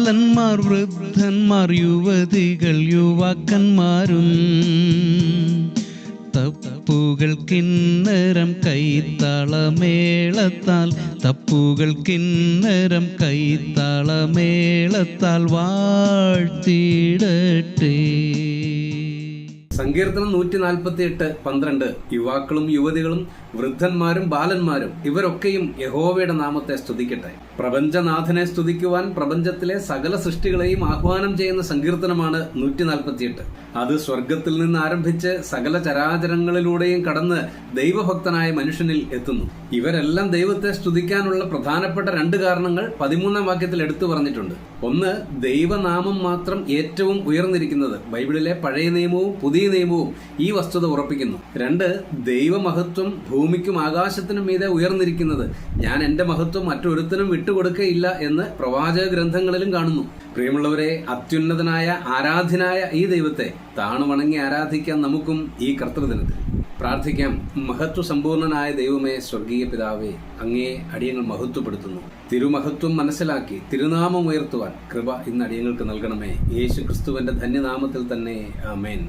ബാലന്മാർ, വൃദ്ധന്മാർ, യുവതികൾ, യുവാക്കന്മാരും തപ്പുകൾ കിന്നരം കൈത്താളമേളത്താൽ, തപ്പുകൾ കിന്നരം കൈത്താളമേളത്താൽ വാഴ്ത്തിയിടട്ടെ. സങ്കീർത്തനം 148:12. യുവാക്കളും യുവതികളും വൃദ്ധന്മാരും ബാലന്മാരും ഇവരൊക്കെയും യഹോവയുടെ നാമത്തെ സ്തുതിക്കട്ടെ. പ്രപഞ്ചനാഥനെ സ്തുതിക്കുവാൻ പ്രപഞ്ചത്തിലെ സകല സൃഷ്ടികളെയും ആഹ്വാനം ചെയ്യുന്ന സങ്കീർത്തനമാണ് 148. അത് സ്വർഗത്തിൽ നിന്ന് ആരംഭിച്ച് സകല ചരാചരങ്ങളിലൂടെയും കടന്ന് ദൈവഭക്തനായ മനുഷ്യനിൽ എത്തുന്നു. ഇവരെല്ലാം ദൈവത്തെ സ്തുതിക്കാനുള്ള പ്രധാനപ്പെട്ട 2 കാരണങ്ങൾ 13-ാം വാക്യത്തിൽ എടുത്തു പറഞ്ഞിട്ടുണ്ട്. ഒന്ന്, ദൈവനാമം മാത്രം ഏറ്റവും ഉയർന്നിരിക്കുന്നത്. ബൈബിളിലെ പഴയ നിയമവും പുതിയ നിയമവും ഈ വസ്തുത ഉറപ്പിക്കുന്നു. 2, ദൈവമഹത്വം ഭൂമിക്കും ആകാശത്തിനും മീതെ ഉയർന്നിരിക്കുന്നത്. ഞാൻ എന്റെ മഹത്വം മറ്റൊരുത്തനും വിട്ടുകൊടുക്കയില്ല എന്ന് പ്രവാചക ഗ്രന്ഥങ്ങളിലും കാണുന്നു. പ്രിയമുള്ളവരെ, അത്യുന്നതനായ ആരാധ്യനായ ഈ ദൈവത്തെ താണുവണങ്ങി ആരാധിക്കാൻ നമുക്കും ഈ കർത്തൃദിനത്തിൽ പ്രാർത്ഥിക്കാം. മഹത്വ സമ്പൂർണനായ ദൈവമേ, സ്വർഗീയ പിതാവേ, അങ്ങയെ അടിയങ്ങൾ മഹത്വപ്പെടുത്തുന്നു. തിരുമഹത്വം മനസ്സിലാക്കി തിരുനാമം ഉയർത്തുവാൻ കൃപ ഇന്ന് അടിയങ്ങൾക്ക് നൽകണമേ. യേശു ക്രിസ്തുവിന്റെ ധന്യനാമത്തിൽ തന്നെ, ആമേൻ.